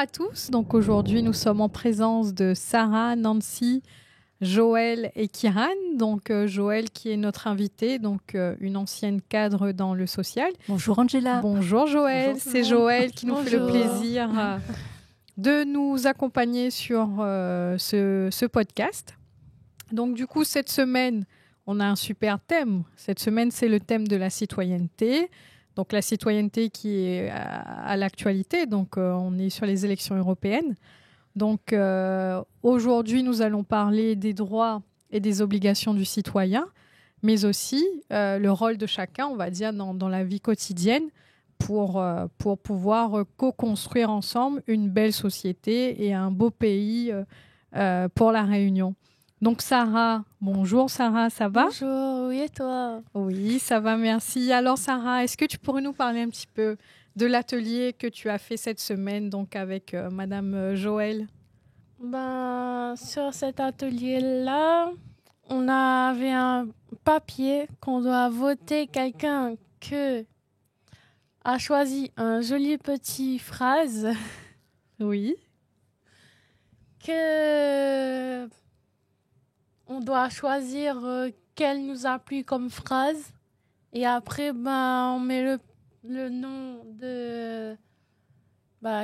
à tous. Donc aujourd'hui, nous sommes en présence de Sarah, Nancy, Joël et Kiran. Donc Joël qui est notre invitée, donc une ancienne cadre dans le social. Bonjour Angela. Bonjour Joël, Bonjour, c'est Joël qui nous fait le Bonjour. plaisir de nous accompagner sur ce podcast. Donc du coup, cette semaine, on a un super thème. Cette semaine, c'est le thème de la citoyenneté. Donc la citoyenneté qui est à l'actualité. Donc on est sur les élections européennes. Donc aujourd'hui, nous allons parler des droits et des obligations du citoyen, mais aussi le rôle de chacun, on va dire, dans la vie quotidienne pour pouvoir co-construire ensemble une belle société et un beau pays pour la Réunion. Donc Sarah, bonjour Sarah, ça va ? Bonjour, oui et toi ? Oui, ça va, merci. Alors Sarah, est-ce que tu pourrais nous parler un petit peu de l'atelier que tu as fait cette semaine donc avec Madame Joël ? Sur cet atelier-là, on avait un papier qu'on doit voter quelqu'un qui a choisi un joli petit phrase Oui. que on doit choisir quelle nous a plu comme phrase et après on met le nom de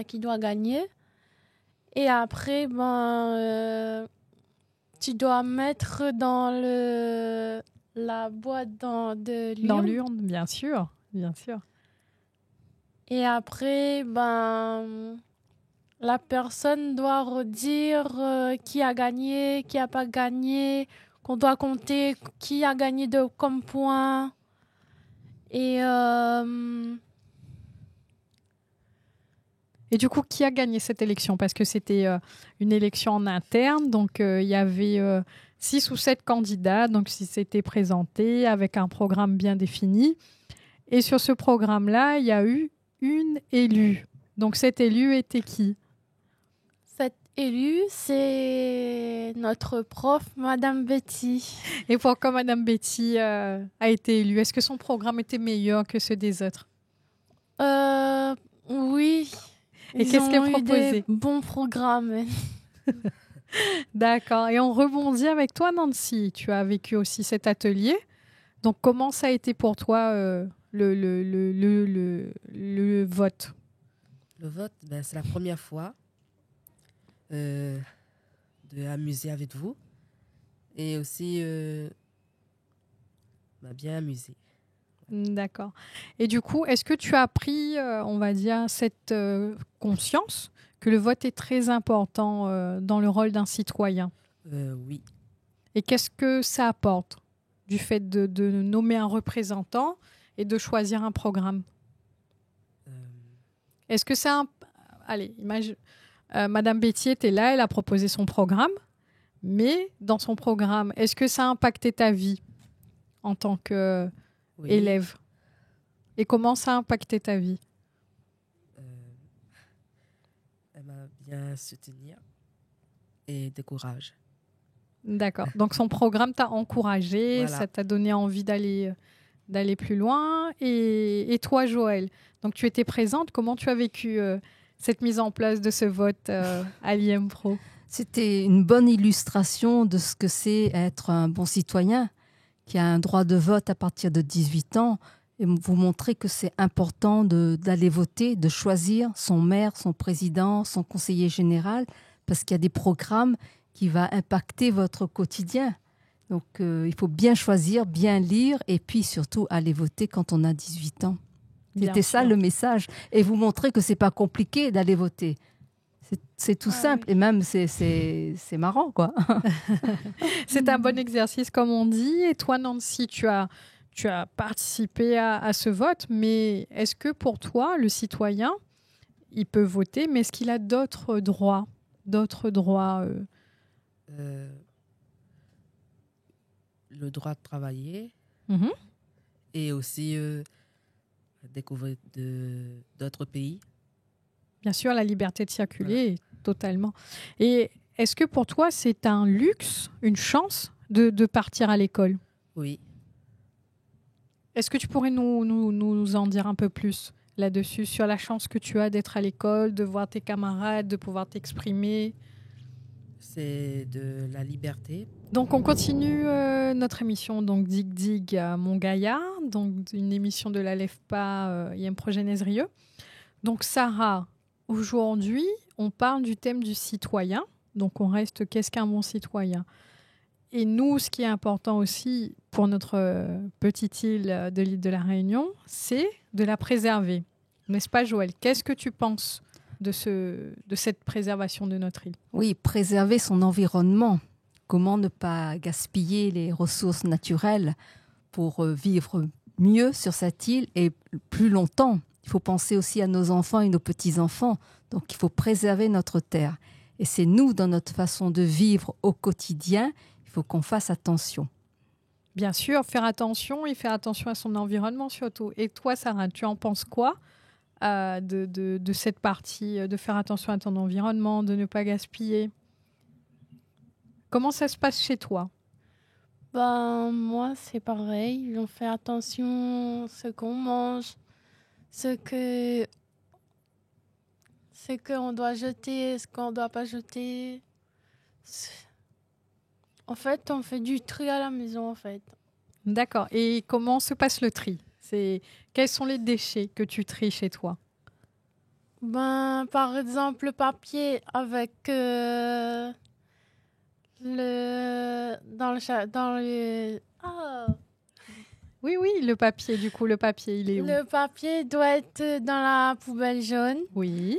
qui doit gagner et après tu dois mettre dans la boîte de l'urne. Dans l'urne, bien sûr, bien sûr. Et après la personne doit redire qui a gagné, qui n'a pas gagné, qu'on doit compter qui a gagné comme point. Et du coup, qui a gagné cette élection ? Parce que c'était une élection en interne, donc il y avait 6 ou 7 candidats donc qui s'étaient présentés avec un programme bien défini. Et sur ce programme-là, il y a eu une élue. Donc cette élue était qui ? Cette élue, c'est notre prof, Madame Betty. Et pourquoi Madame Betty a été élue ? Est-ce que son programme était meilleur que ceux des autres ? Oui. Et qu'est-ce qu'elle proposait ? Des bons programmes. D'accord. Et on rebondit avec toi, Nancy. Tu as vécu aussi cet atelier. Donc, comment ça a été pour toi le vote ? Le vote, c'est la première fois de amuser avec vous et aussi bien amusé. D'accord. Et du coup, est-ce que tu as pris, on va dire, cette conscience que le vote est très important dans le rôle d'un citoyen ? Oui. Et qu'est-ce que ça apporte du fait de nommer un représentant et de choisir un programme ? Est-ce que c'est un... Allez, imagine... Madame Betty était là, elle a proposé son programme, mais dans son programme, est-ce que ça a impacté ta vie en tant qu'élève ? Oui. Et comment ça a impacté ta vie ? Elle m'a bien soutenue et de courage. D'accord. Donc son programme t'a encouragé, Voilà. ça t'a donné envie d'aller plus loin. Et toi, Joël, donc tu étais présente. Comment tu as vécu cette mise en place de ce vote à l'IM Pro ? C'était une bonne illustration de ce que c'est être un bon citoyen qui a un droit de vote à partir de 18 ans et vous montrer que c'est important d'aller voter, de choisir son maire, son président, son conseiller général, parce qu'il y a des programmes qui vont impacter votre quotidien. Donc, il faut bien choisir, bien lire et puis surtout aller voter quand on a 18 ans. C'était ça le message. Et vous montrer que ce n'est pas compliqué d'aller voter. C'est tout simple. Oui. Et même, c'est marrant, quoi. C'est un bon exercice, comme on dit. Et toi, Nancy, tu as participé à ce vote. Mais est-ce que pour toi, le citoyen, il peut voter, mais est-ce qu'il a d'autres droits ? Le droit de travailler Mhm. et aussi découvrir d'autres pays. Bien sûr, la liberté de circuler, totalement. Et est-ce que pour toi, c'est un luxe, une chance de partir à l'école ? Oui. Est-ce que tu pourrais nous en dire un peu plus ? là-dessus, sur la chance que tu as d'être à l'école, de voir tes camarades, de pouvoir t'exprimer. C'est de la liberté. Donc, on continue notre émission, donc Dig Dig à Montgaillard, donc une émission de la LEFPA, IM Projet Nezrieux. Donc, Sarah, aujourd'hui, on parle du thème du citoyen. Donc, on reste qu'est-ce qu'un bon citoyen? Et nous, ce qui est important aussi pour notre petite île de l'île de la Réunion, c'est de la préserver. N'est-ce pas, Joël? Qu'est-ce que tu penses de cette préservation de notre île? Oui, préserver son environnement. Comment ne pas gaspiller les ressources naturelles pour vivre mieux sur cette île et plus longtemps. Il faut penser aussi à nos enfants et nos petits-enfants. Donc, il faut préserver notre terre. Et c'est nous, dans notre façon de vivre au quotidien, il faut qu'on fasse attention. Bien sûr, faire attention et faire attention à son environnement surtout. Et toi, Sarah, tu en penses quoi de cette partie, de faire attention à ton environnement, de ne pas gaspiller? Comment ça se passe chez toi? Ben, moi, c'est pareil. On fait attention à ce qu'on mange, ce qu'on doit jeter, ce qu'on ne doit pas jeter. En fait, on fait du tri à la maison, en fait. D'accord. Et comment se passe le tri? Quels sont les déchets que tu tries chez toi? Ben, par exemple, le papier avec Oui, le papier, du coup, le papier, il est où? le papier doit être dans la poubelle jaune. Oui.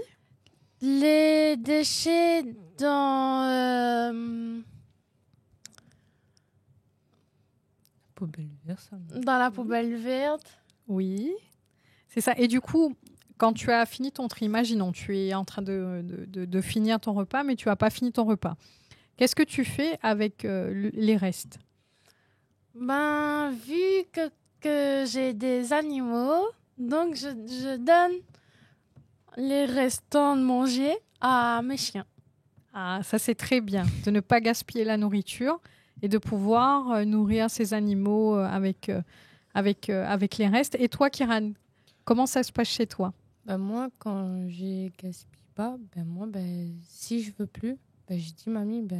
Les déchets dans Poubelle verte, ça. dans la poubelle verte. Oui. C'est ça. Et du coup, quand tu as fini ton tri, imaginons, tu es en train de finir ton repas, mais tu n'as pas fini ton repas. Qu'est-ce que tu fais avec les restes? Ben, vu que j'ai des animaux, donc je donne les restants de manger à mes chiens. Ah, ça c'est très bien, de ne pas gaspiller la nourriture et de pouvoir nourrir ces animaux avec les restes. Et toi, Kiran, comment ça se passe chez toi? Ben moi, quand je gaspille pas, si je veux plus, je dis mamie, tu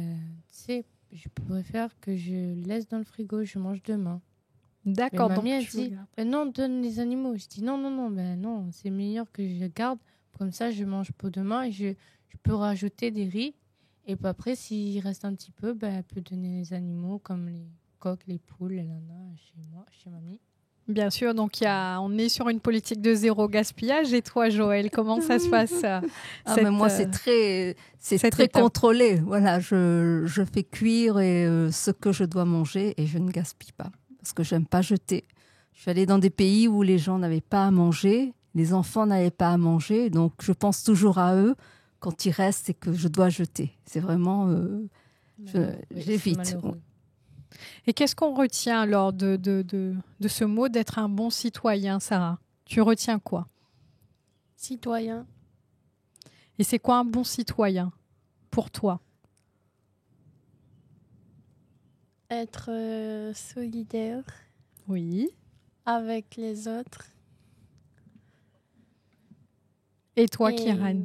sais, je préfère que je laisse dans le frigo, je mange demain. D'accord. Mais Donc mamie, elle tu dit, regardes. non, donne les animaux. Je dis non, c'est meilleur que je garde. Comme ça, je mange pour demain et je peux rajouter des riz. Et puis après, s'il reste un petit peu, elle peut donner les animaux comme les coqs, les poules, les nanas chez moi, chez mamie. Bien sûr, donc on est sur une politique de zéro gaspillage. Et toi, Joël, comment ça se passe Mais moi, c'est très étape. contrôlé. Voilà, je fais cuire ce que je dois manger et je ne gaspille pas parce que j'aime pas jeter. Je suis allée dans des pays où les gens n'avaient pas à manger, les enfants n'avaient pas à manger, donc je pense toujours à eux quand il reste et que je dois jeter. C'est vraiment, j'évite. Et qu'est-ce qu'on retient alors de ce mot d'être un bon citoyen, Sarah? Tu retiens quoi? Citoyen. Et c'est quoi un bon citoyen pour toi? Être solidaire Oui. avec les autres. Et toi, Et- Kiran?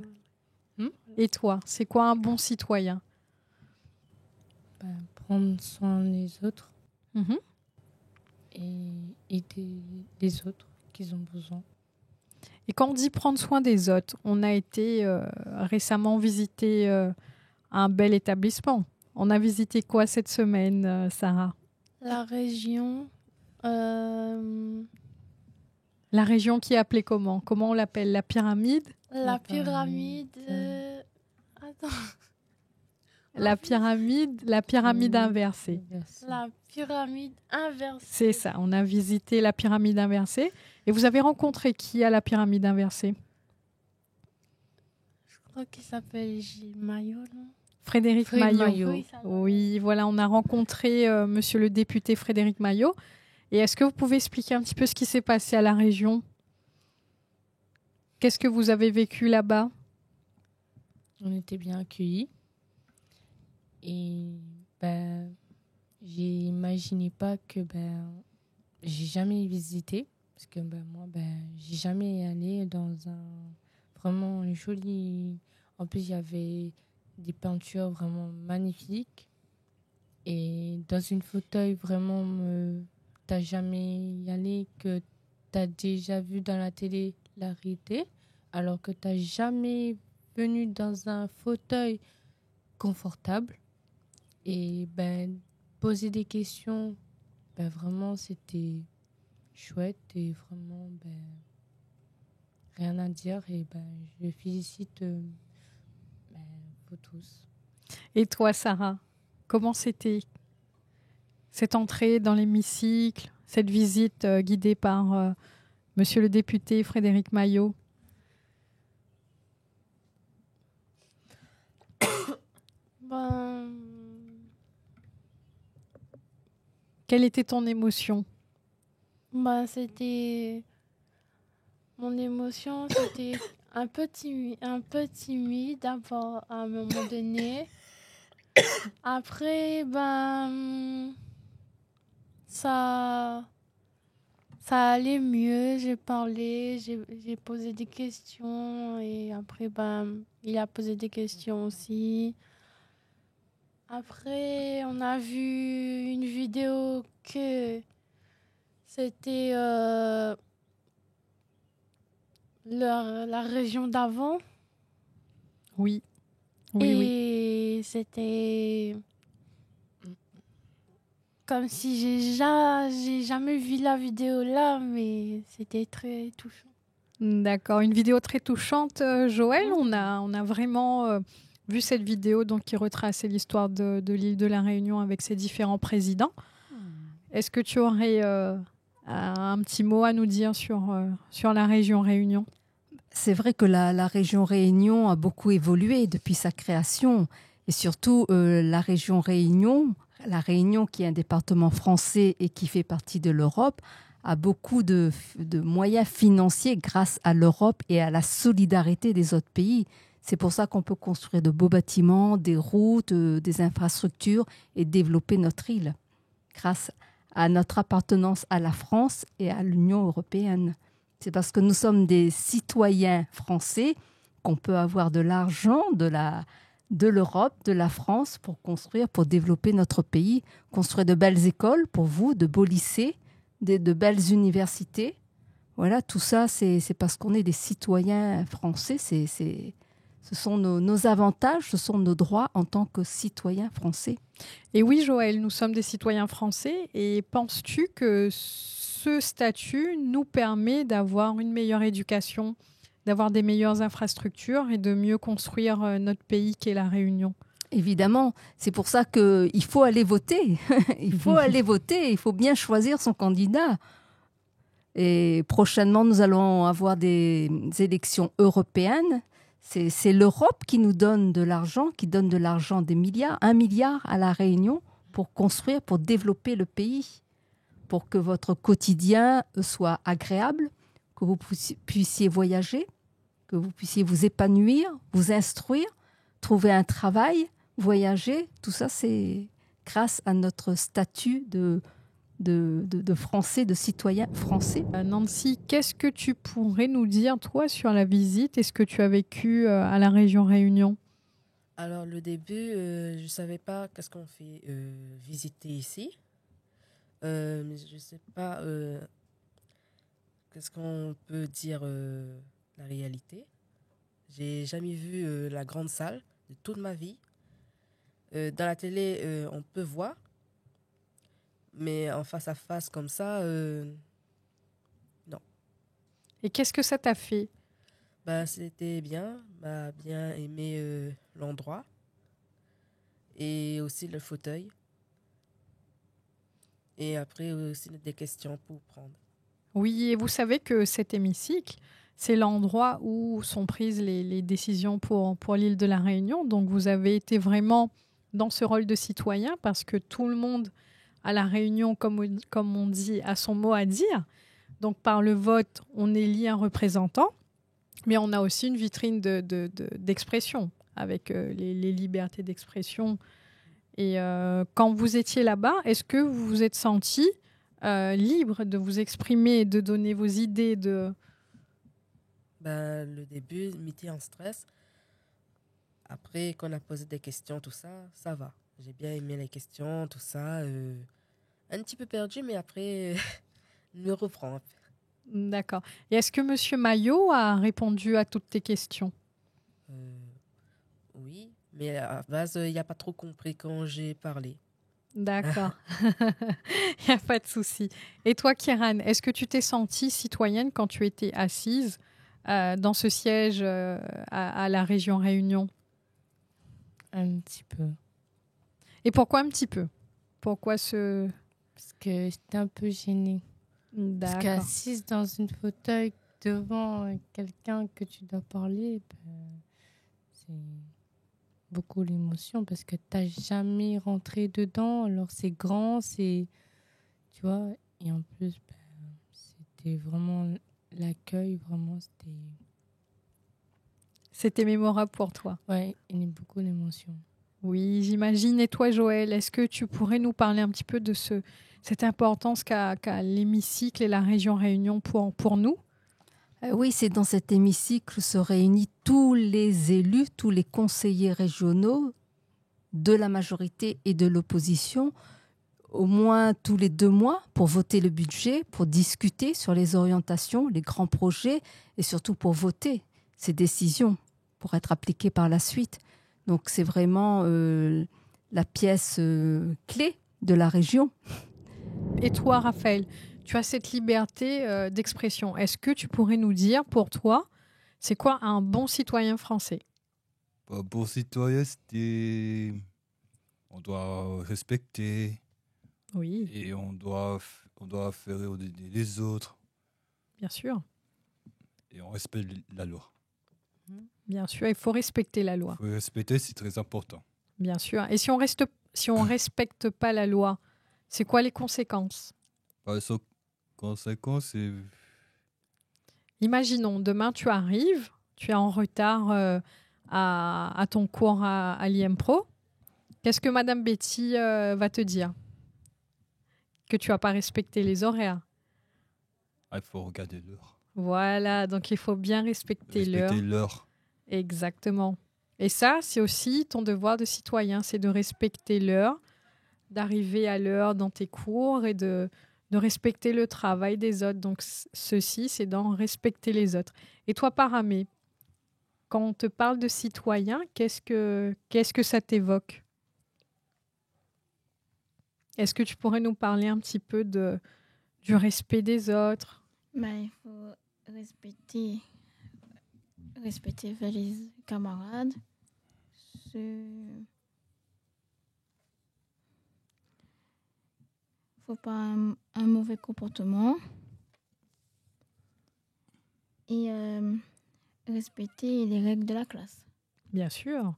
Et toi, c'est quoi un bon citoyen? Prendre soin des autres Mhm. et aider les autres qui ont besoin. Et quand on dit prendre soin des autres, on a été récemment visiter un bel établissement. On a visité quoi cette semaine, Sarah? La région. La région qui est appelée comment? Comment on l'appelle? La pyramide? La pyramide. Attends. La pyramide inversée. La pyramide inversée. C'est ça, on a visité la pyramide inversée. Et vous avez rencontré qui à la pyramide inversée? Je crois qu'il s'appelle Gilles Maillot, non? Frédéric Maillot. Oui, ça va. Oui, voilà, on a rencontré monsieur le député Frédéric Maillot. Et est-ce que vous pouvez expliquer un petit peu ce qui s'est passé à la région? Qu'est-ce que vous avez vécu là-bas? On était bien accueillis. Et j'imaginais pas que j'ai jamais visité. Parce que moi, j'ai jamais allé dans un vraiment joli. En plus, il y avait des peintures vraiment magnifiques. Et dans une fauteuil, vraiment, t'as jamais y allé, que t'as déjà vu dans la télé la réalité, alors que t'as jamais venu dans un fauteuil confortable. Et poser des questions, vraiment, c'était chouette et vraiment, rien à dire. Et je félicite vous tous. Et toi, Sarah, comment c'était cette entrée dans l'hémicycle, cette visite guidée par monsieur le député Frédéric Maillot? Quelle était ton émotion? C'était... Mon émotion, c'était un peu timide à un moment donné. Après, ça allait mieux. J'ai parlé, j'ai posé des questions et après, il a posé des questions aussi. Après, on a vu une vidéo que c'était la région d'avant. Oui. Et c'était comme si j'ai jamais vu la vidéo là, mais c'était très touchant. D'accord, une vidéo très touchante, Joël. On a vraiment vu cette vidéo donc, qui retraçait l'histoire de l'île de la Réunion avec ses différents présidents. Est-ce que tu aurais un petit mot à nous dire sur la région Réunion? C'est vrai que la région Réunion a beaucoup évolué depuis sa création. Et surtout, la région Réunion, la Réunion qui est un département français et qui fait partie de l'Europe, a beaucoup de moyens financiers grâce à l'Europe et à la solidarité des autres pays. C'est pour ça qu'on peut construire de beaux bâtiments, des routes, des infrastructures et développer notre île grâce à notre appartenance à la France et à l'Union européenne. C'est parce que nous sommes des citoyens français qu'on peut avoir de l'argent de l'Europe, de la France pour construire, pour développer notre pays, construire de belles écoles pour vous, de beaux lycées, de belles universités. Voilà, tout ça, c'est parce qu'on est des citoyens français. Ce sont nos avantages, ce sont nos droits en tant que citoyens français. Et oui, Joël, nous sommes des citoyens français. Et penses-tu que ce statut nous permet d'avoir une meilleure éducation, d'avoir des meilleures infrastructures et de mieux construire notre pays qu'est la Réunion? Évidemment, c'est pour ça qu'il faut aller voter. Il faut aller voter, il faut bien choisir son candidat. Et prochainement, nous allons avoir des élections européennes. C'est l'Europe qui nous donne de l'argent, qui donne de l'argent, des milliards, 1 milliard à la Réunion pour construire, pour développer le pays, pour que votre quotidien soit agréable, que vous puissiez voyager, que vous puissiez vous épanouir, vous instruire, trouver un travail, voyager. Tout ça, c'est grâce à notre statut de Français, de citoyen français. Nancy, qu'est-ce que tu pourrais nous dire, toi, sur la visite et ce que tu as vécu à la région Réunion? Alors, le début, je ne savais pas qu'est-ce qu'on fait visiter ici. Mais je ne sais pas qu'est-ce qu'on peut dire la réalité. J'ai jamais vu la grande salle de toute ma vie. Dans la télé, on peut voir. Mais en face à face comme ça, non. Et qu'est-ce que ça t'a fait? C'était bien. Bien aimé l'endroit. Et aussi le fauteuil. Et après aussi des questions pour prendre. Oui, et vous savez que cet hémicycle, c'est l'endroit où sont prises les décisions pour l'île de la Réunion. Donc vous avez été vraiment dans ce rôle de citoyen parce que tout le monde à la Réunion, comme on dit, a son mot à dire. Donc par le vote, on élit un représentant, mais on a aussi une vitrine d'expression avec les libertés d'expression. Et quand vous étiez là-bas, est-ce que vous vous êtes senti libre de vous exprimer, de donner vos idées, Le début, m'était en stress. Après, qu'on a posé des questions, tout ça, ça va. J'ai bien aimé les questions, tout ça. Un petit peu perdu, mais après, me reprend. D'accord. Et est-ce que Monsieur Maillot a répondu à toutes tes questions? Oui, mais à la base, il n'y a pas trop compris quand j'ai parlé. D'accord. Il n'y a pas de souci. Et toi, Kieran, est-ce que tu t'es sentie citoyenne quand tu étais assise dans ce siège à la région Réunion? Un petit peu. Et pourquoi un petit peu? Pourquoi ce... Parce que j'étais un peu gênée. Parce D'accord. qu'assise dans une fauteuil devant quelqu'un que tu dois parler, c'est beaucoup l'émotion parce que t'as jamais rentré dedans. Alors c'est grand, c'est... Tu vois, et en plus, c'était vraiment l'accueil, vraiment, c'était... C'était mémorable pour toi. Ouais, il y a beaucoup d'émotions. Oui, j'imagine. Et toi, Joël, est-ce que tu pourrais nous parler un petit peu de cette importance qu'a l'hémicycle et la région Réunion pour nous? Oui, c'est dans cet hémicycle se réunissent tous les élus, tous les conseillers régionaux de la majorité et de l'opposition, au moins tous les 2 mois, pour voter le budget, pour discuter sur les orientations, les grands projets et surtout pour voter ces décisions pour être appliquées par la suite. Donc c'est vraiment la pièce clé de la région. Et toi, Raphaël, tu as cette liberté d'expression. Est-ce que tu pourrais nous dire, pour toi, c'est quoi un bon citoyen français? Pour citoyen, on doit respecter Oui, et on doit faire aider les autres bien sûr. et on respecte la loi. Bien sûr, il faut respecter la loi. Il faut respecter, c'est très important. Bien sûr. Et si on respecte pas la loi, c'est quoi les conséquences? Par conséquence, c'est Imaginons, demain, tu arrives, tu es en retard à ton cours à l'IMPRO. Qu'est-ce que Madame Betty va te dire? Que tu n'as pas respecté les horaires. il faut regarder l'heure. Voilà, donc il faut bien respecter l'heure. Respecter l'heure. Exactement. Et ça, c'est aussi ton devoir de citoyen, c'est de respecter l'heure, d'arriver à l'heure dans tes cours et de respecter le travail des autres. Donc ceci, c'est d'en respecter les autres. Et toi, Paramé, quand on te parle de citoyen, qu'est-ce que ça t'évoque? Est-ce que tu pourrais nous parler un petit peu du respect des autres? Il faut respecter les camarades. Faut pas un mauvais comportement. Et respecter les règles de la classe. Bien sûr.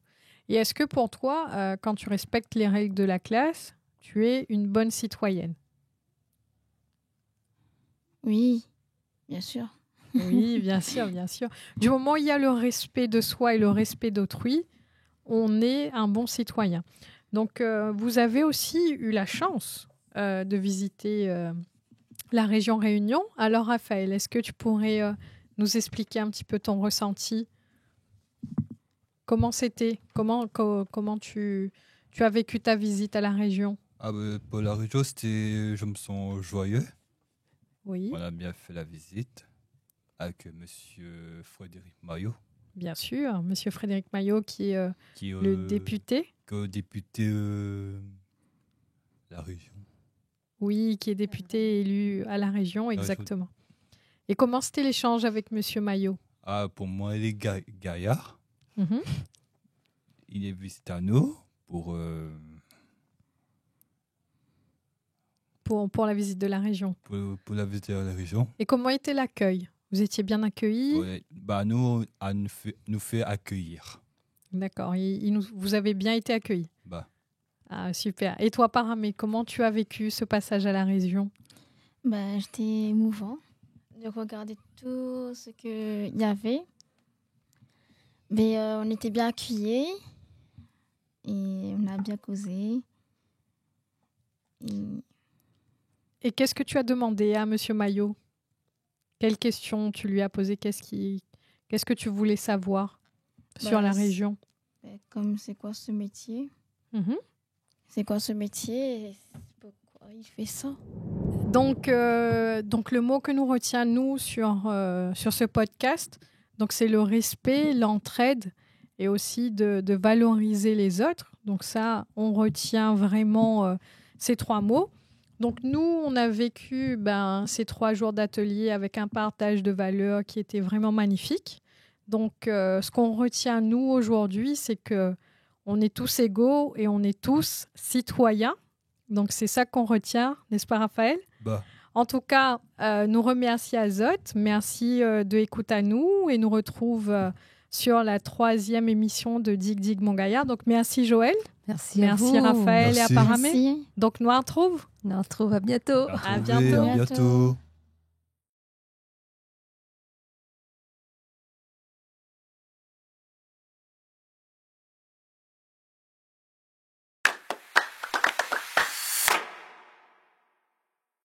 Et est-ce que pour toi, quand tu respectes les règles de la classe, tu es une bonne citoyenne? Oui, bien sûr. Oui, bien sûr, bien sûr. Du moment où il y a le respect de soi et le respect d'autrui, on est un bon citoyen. Donc, vous avez aussi eu la chance de visiter la région Réunion. Alors, Raphaël, est-ce que tu pourrais nous expliquer un petit peu ton ressenti? Comment c'était? Comment tu as vécu ta visite à la région? Pour la région, je me sens joyeux. Oui, On a bien fait la visite avec Monsieur Frédéric Maillot, bien sûr. Monsieur Frédéric Maillot, qui est qui est le député. député la région. Oui, qui est député élu à la région, exactement. Et comment c'était l'échange avec Monsieur Maillot? Pour moi, il est gaillard. Mhm. Il est visité à nous Pour la visite de la région. pour la visite à la région. Et comment était l'accueil? Vous étiez bien accueillis? Ouais, nous, on nous fait accueillir. D'accord. Vous avez bien été accueillis? Ah, super. Et toi, Paramé, comment tu as vécu ce passage à la région? J'étais émouvant de regarder tout ce qu'il y avait. Mais on était bien accueillis et on a bien causé. Et Et qu'est-ce que tu as demandé à Monsieur Maillot? Quelles questions tu lui as posées? Qu'est-ce que tu voulais savoir sur la région? Comme c'est quoi ce métier? Mhm. C'est quoi ce métier et pourquoi il fait ça? Donc le mot que nous retient, nous, sur ce podcast, donc c'est le respect, l'entraide et aussi de valoriser les autres. Donc ça, on retient vraiment ces 3 mots. Donc nous, on a vécu ces 3 jours d'atelier avec un partage de valeurs qui était vraiment magnifique. Donc ce qu'on retient, nous, aujourd'hui, c'est qu'on est tous égaux et on est tous citoyens. Donc c'est ça qu'on retient, n'est-ce pas, Raphaël? En tout cas, nous remercie Azote. Merci de l'écoute à nous et nous retrouve sur la 3e émission de Dig Dig Mon Gaillard. Donc merci Joël. Merci à vous. Merci Raphaël et à Paramé. Merci. Donc nous retrouve. On se retrouve à bientôt. À bientôt. À bientôt.